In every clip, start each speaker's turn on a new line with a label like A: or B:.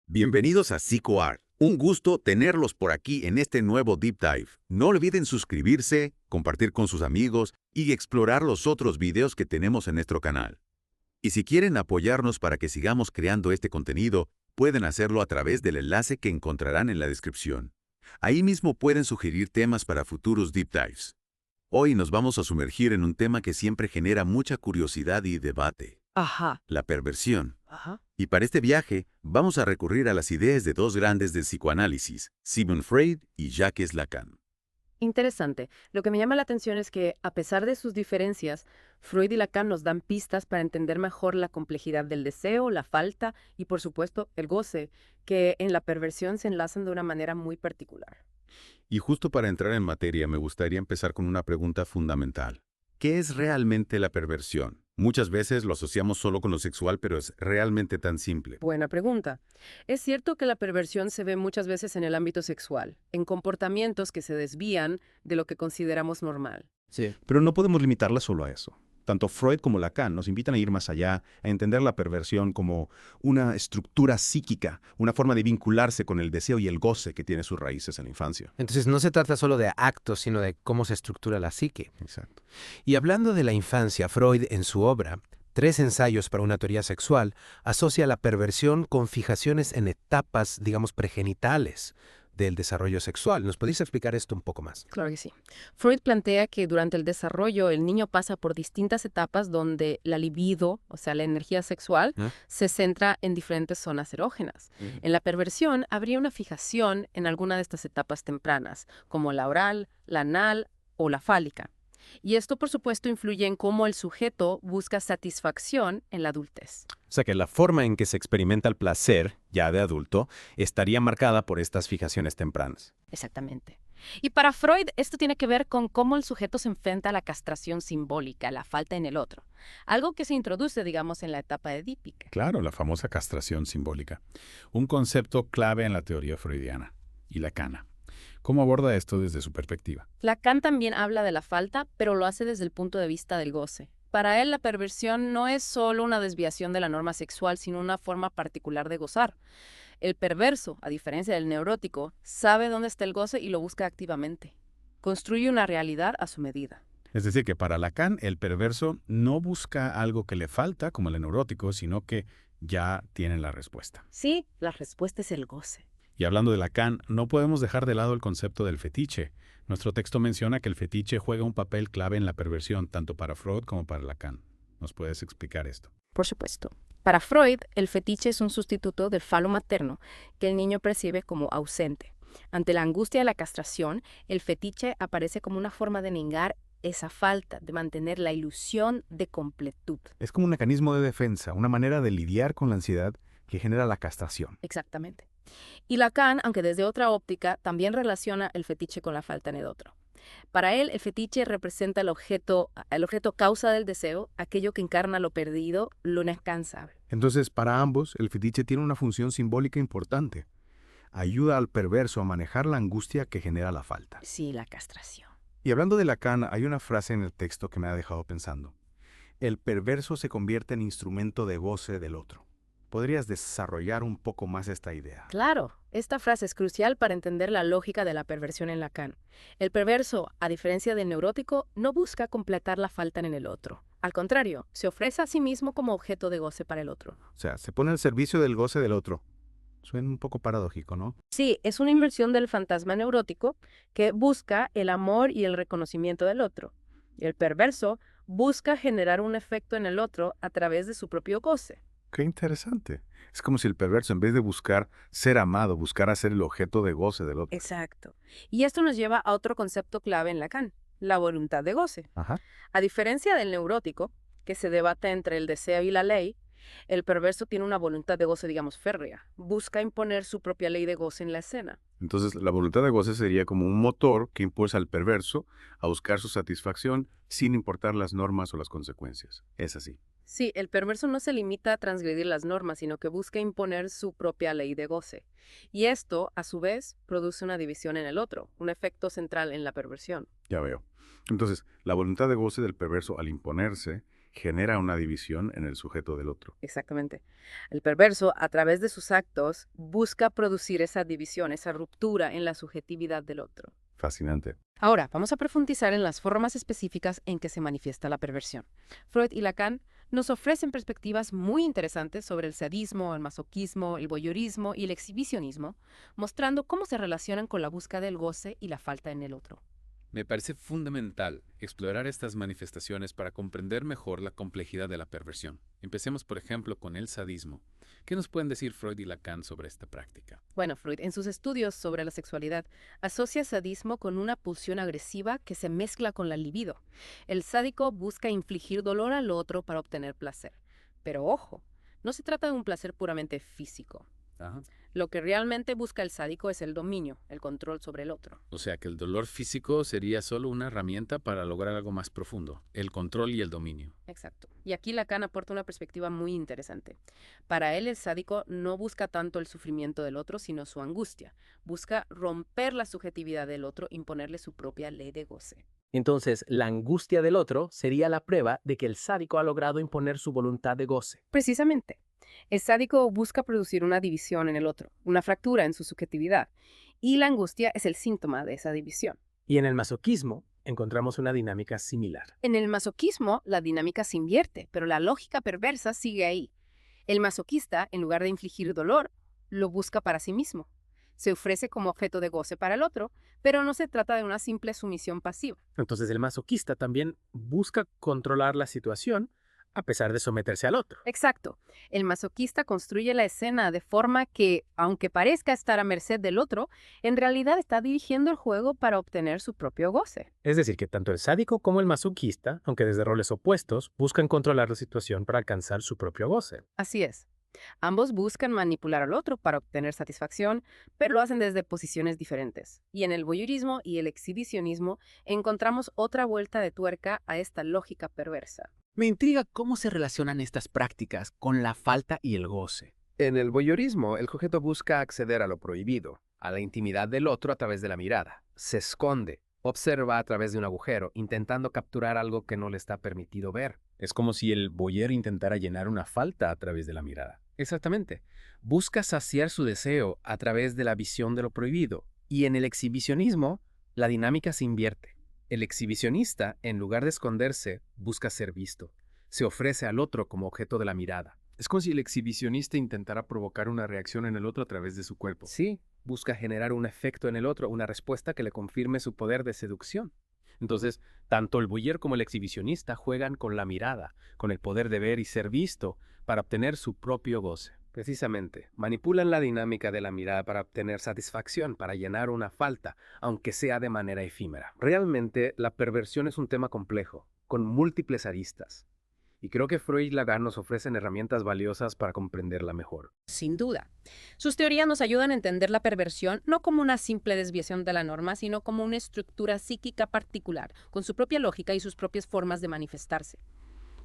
A: Bienvenidos a PsicoArt. Un gusto tenerlos por aquí en este nuevo Deep Dive. No olviden suscribirse, compartir con sus amigos y explorar los otros videos que tenemos en nuestro canal. Y si quieren apoyarnos para que sigamos creando este contenido, pueden hacerlo a través del enlace que encontrarán en la descripción. Ahí mismo pueden sugerir temas para futuros Deep Dives. Hoy nos vamos a sumergir en un tema que siempre genera mucha curiosidad y debate:
B: Ajá,
A: la perversión.
B: ajá.
A: Y para este viaje, vamos a recurrir a las ideas de dos grandes del psicoanálisis, Sigmund Freud y Jacques Lacan.
B: Interesante. Lo que me llama la atención es que, a pesar de sus diferencias, Freud y Lacan nos dan pistas para entender mejor la complejidad del deseo, la falta y, por supuesto, el goce, que en la perversión se enlazan de una manera muy particular.
A: Y justo para entrar en materia, me gustaría empezar con una pregunta fundamental. ¿Qué es realmente la perversión? Muchas veces lo asociamos solo con lo sexual, pero ¿es realmente tan simple?
B: Buena pregunta. Es cierto que la perversión se ve muchas veces en el ámbito sexual, en comportamientos que se desvían de lo que consideramos normal.
C: Sí. Pero no podemos limitarla solo a eso. Tanto Freud como Lacan nos invitan a ir más allá, a entender la perversión como una estructura psíquica, una forma de vincularse con el deseo y el goce que tiene sus raíces en la infancia.
D: Entonces no se trata solo de actos, sino de cómo se estructura la psique.
C: Exacto.
D: Y hablando de la infancia, Freud, en su obra, Tres ensayos para una teoría sexual, asocia la perversión con fijaciones en etapas, digamos, pregenitales del desarrollo sexual. ¿Nos podéis explicar esto un poco más?
B: Claro que sí. Freud plantea que durante el desarrollo el niño pasa por distintas etapas donde la libido, o sea, la energía sexual,
D: ¿Ah?
B: se centra en diferentes zonas erógenas. En la perversión habría una fijación en alguna de estas etapas tempranas, como la oral, la anal o la fálica. Y esto, por supuesto, influye en cómo el sujeto busca satisfacción en la adultez.
C: O sea que la forma en que se experimenta el placer, ya de adulto, estaría marcada por estas fijaciones tempranas.
B: Exactamente. Y para Freud, esto tiene que ver con cómo el sujeto se enfrenta a la castración simbólica, la falta en el otro. Algo que se introduce, digamos, en la etapa edípica.
E: Claro, la famosa castración simbólica. Un concepto clave en la teoría freudiana y lacana. ¿Cómo aborda esto desde su perspectiva?
B: Lacan también habla de la falta, pero lo hace desde el punto de vista del goce. Para él, la perversión no es solo una desviación de la norma sexual, sino una forma particular de gozar. El perverso, a diferencia del neurótico, sabe dónde está el goce y lo busca activamente. Construye una realidad a su medida.
E: Es decir, que para Lacan el perverso no busca algo que le falta, como el neurótico, sino que ya tiene la respuesta.
B: Sí, la respuesta es el goce.
E: Y hablando de Lacan, no podemos dejar de lado el concepto del fetiche. Nuestro texto menciona que el fetiche juega un papel clave en la perversión, tanto para Freud como para Lacan. ¿Nos puedes explicar esto?
B: Por supuesto. Para Freud, el fetiche es un sustituto del falo materno que el niño percibe como ausente. Ante la angustia de la castración, el fetiche aparece como una forma de negar esa falta, de mantener la ilusión de completud.
C: Es como un mecanismo de defensa, una manera de lidiar con la ansiedad que genera la castración.
B: Exactamente. Y Lacan, aunque desde otra óptica, también relaciona el fetiche con la falta en el otro. Para él, el fetiche representa el objeto causa del deseo, aquello que encarna lo perdido, lo inalcanzable.
C: Entonces, para ambos, el fetiche tiene una función simbólica importante. Ayuda al perverso a manejar la angustia que genera la falta.
B: Sí, la castración.
C: Y hablando de Lacan, hay una frase en el texto que me ha dejado pensando. El perverso se convierte en instrumento de goce del otro. ¿Podrías desarrollar un poco más esta idea?
B: Claro, esta frase es crucial para entender la lógica de la perversión en Lacan. El perverso, a diferencia del neurótico, no busca completar la falta en el otro. Al contrario, se ofrece a sí mismo como objeto de goce para el otro.
C: O sea, se pone al servicio del goce del otro. Suena un poco paradójico, ¿no?
B: Sí, es una inversión del fantasma neurótico que busca el amor y el reconocimiento del otro. Y el perverso busca generar un efecto en el otro a través de su propio goce.
C: Qué interesante. Es como si el perverso, en vez de buscar ser amado, buscara ser el objeto de goce del otro.
B: Exacto. Y esto nos lleva a otro concepto clave en Lacan, la voluntad de goce.
C: Ajá.
B: A diferencia del neurótico, que se debate entre el deseo y la ley, el perverso tiene una voluntad de goce, digamos, férrea. Busca imponer su propia ley de goce en la escena.
C: Entonces, la voluntad de goce sería como un motor que impulsa al perverso a buscar su satisfacción sin importar las normas o las consecuencias. Es así.
B: Sí, el perverso no se limita a transgredir las normas, sino que busca imponer su propia ley de goce. Y esto, a su vez, produce una división en el otro, un efecto central en la perversión.
C: Ya veo. Entonces, la voluntad de goce del perverso al imponerse genera una división en el sujeto del otro.
B: Exactamente. El perverso, a través de sus actos, busca producir esa división, esa ruptura en la subjetividad del otro.
C: Fascinante.
B: Ahora, vamos a profundizar en las formas específicas en que se manifiesta la perversión. Freud y Lacan nos ofrecen perspectivas muy interesantes sobre el sadismo, el masoquismo, el voyeurismo y el exhibicionismo, mostrando cómo se relacionan con la búsqueda del goce y la falta en el otro.
E: Me parece fundamental explorar estas manifestaciones para comprender mejor la complejidad de la perversión. Empecemos, por ejemplo, con el sadismo. ¿Qué nos pueden decir Freud y Lacan sobre esta práctica?
B: Bueno, Freud, en sus estudios sobre la sexualidad, asocia sadismo con una pulsión agresiva que se mezcla con la libido. El sádico busca infligir dolor al otro para obtener placer. Pero ojo, no se trata de un placer puramente físico.
E: Ajá.
B: Lo que realmente busca el sádico es el dominio, el control sobre el otro.
E: O sea que el dolor físico sería solo una herramienta para lograr algo más profundo, el control y el dominio.
B: Exacto. Y aquí Lacan aporta una perspectiva muy interesante. Para él, el sádico no busca tanto el sufrimiento del otro, sino su angustia. Busca romper la subjetividad del otro, imponerle su propia ley de goce.
F: Entonces, la angustia del otro sería la prueba de que el sádico ha logrado imponer su voluntad de goce.
B: Precisamente. El sádico busca producir una división en el otro, una fractura en su subjetividad, y la angustia es el síntoma de esa división.
F: Y en el masoquismo encontramos una dinámica similar.
B: En el masoquismo, la dinámica se invierte, pero la lógica perversa sigue ahí. El masoquista, en lugar de infligir dolor, lo busca para sí mismo. Se ofrece como objeto de goce para el otro, pero no se trata de una simple sumisión pasiva.
F: Entonces, el masoquista también busca controlar la situación a pesar de someterse al otro.
B: Exacto. El masoquista construye la escena de forma que, aunque parezca estar a merced del otro, en realidad está dirigiendo el juego para obtener su propio goce.
F: Es decir, que tanto el sádico como el masoquista, aunque desde roles opuestos, buscan controlar la situación para alcanzar su propio goce.
B: Así es. Ambos buscan manipular al otro para obtener satisfacción, pero lo hacen desde posiciones diferentes. Y en el voyeurismo y el exhibicionismo encontramos otra vuelta de tuerca a esta lógica perversa.
G: Me intriga cómo se relacionan estas prácticas con la falta y el goce.
H: En el voyeurismo, el sujeto busca acceder a lo prohibido, a la intimidad del otro a través de la mirada. Se esconde, observa a través de un agujero, intentando capturar algo que no le está permitido ver.
E: Es como si el voyeur intentara llenar una falta a través de la mirada.
H: Exactamente. Busca saciar su deseo a través de la visión de lo prohibido. Y en el exhibicionismo, la dinámica se invierte. El exhibicionista, en lugar de esconderse, busca ser visto. Se ofrece al otro como objeto de la mirada.
I: Es como si el exhibicionista intentara provocar una reacción en el otro a través de su cuerpo.
H: Sí, busca generar un efecto en el otro, una respuesta que le confirme su poder de seducción. Entonces, tanto el voyeur como el exhibicionista juegan con la mirada, con el poder de ver y ser visto, para obtener su propio goce. Precisamente, manipulan la dinámica de la mirada para obtener satisfacción, para llenar una falta, aunque sea de manera efímera. Realmente, la perversión es un tema complejo, con múltiples aristas. Y creo que Freud y Lacan nos ofrecen herramientas valiosas para comprenderla mejor.
B: Sin duda. Sus teorías nos ayudan a entender la perversión no como una simple desviación de la norma, sino como una estructura psíquica particular, con su propia lógica y sus propias formas de manifestarse.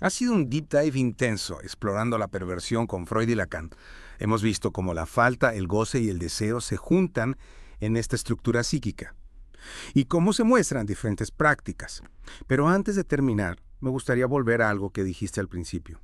J: Ha sido un deep dive intenso explorando la perversión con Freud y Lacan. Hemos visto cómo la falta, el goce y el deseo se juntan en esta estructura psíquica y cómo se muestran diferentes prácticas. Pero antes de terminar, me gustaría volver a algo que dijiste al principio.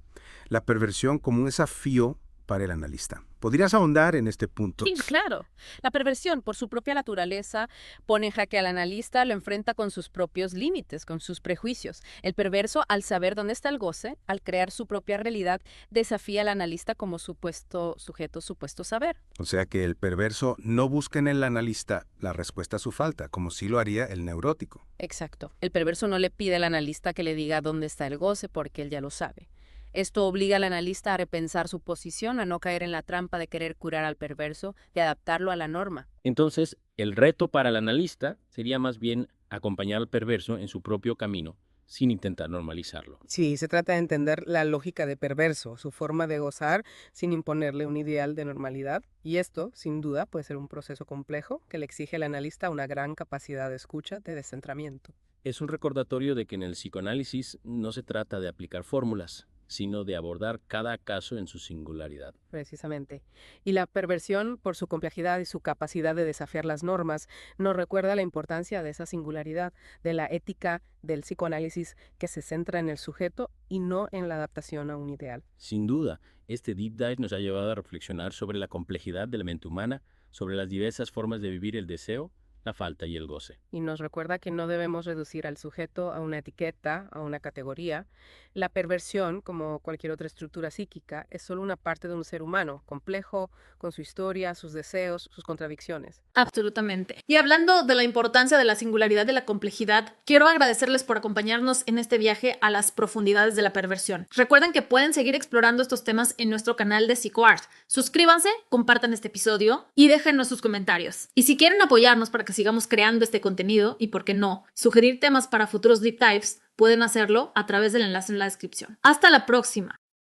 J: La perversión como un desafío para el analista. ¿Podrías ahondar en este punto?
B: Sí, claro. La perversión, por su propia naturaleza, pone en jaque al analista, lo enfrenta con sus propios límites, con sus prejuicios. El perverso, al saber dónde está el goce, al crear su propia realidad, desafía al analista como supuesto sujeto, supuesto saber.
J: O sea que el perverso no busca en el analista la respuesta a su falta, como sí lo haría el neurótico.
B: Exacto. El perverso no le pide al analista que le diga dónde está el goce porque él ya lo sabe. Esto obliga al analista a repensar su posición, a no caer en la trampa de querer curar al perverso, de adaptarlo a la norma.
K: Entonces, el reto para el analista sería más bien acompañar al perverso en su propio camino, sin intentar normalizarlo.
L: Sí, se trata de entender la lógica de perverso, su forma de gozar sin imponerle un ideal de normalidad. Y esto, sin duda, puede ser un proceso complejo que le exige al analista una gran capacidad de escucha, de descentramiento.
K: Es un recordatorio de que en el psicoanálisis no se trata de aplicar fórmulas, sino de abordar cada caso en su singularidad.
L: Precisamente. Y la perversión, por su complejidad y su capacidad de desafiar las normas, nos recuerda la importancia de esa singularidad, de la ética del psicoanálisis que se centra en el sujeto y no en la adaptación a un ideal.
K: Sin duda, este deep dive nos ha llevado a reflexionar sobre la complejidad de la mente humana, sobre las diversas formas de vivir el deseo, la falta y el goce.
L: Y nos recuerda que no debemos reducir al sujeto a una etiqueta, a una categoría. La perversión, como cualquier otra estructura psíquica, es solo una parte de un ser humano, complejo, con su historia, sus deseos, sus contradicciones.
M: Absolutamente. Y hablando de la importancia de la singularidad de la complejidad, quiero agradecerles por acompañarnos en este viaje a las profundidades de la perversión. Recuerden que pueden seguir explorando estos temas en nuestro canal de PsicoArt. Suscríbanse, compartan este episodio y déjennos sus comentarios. Y si quieren apoyarnos para que sigamos creando este contenido y, por qué no, sugerir temas para futuros deep dives, pueden hacerlo a través del enlace en la descripción. ¡Hasta la próxima!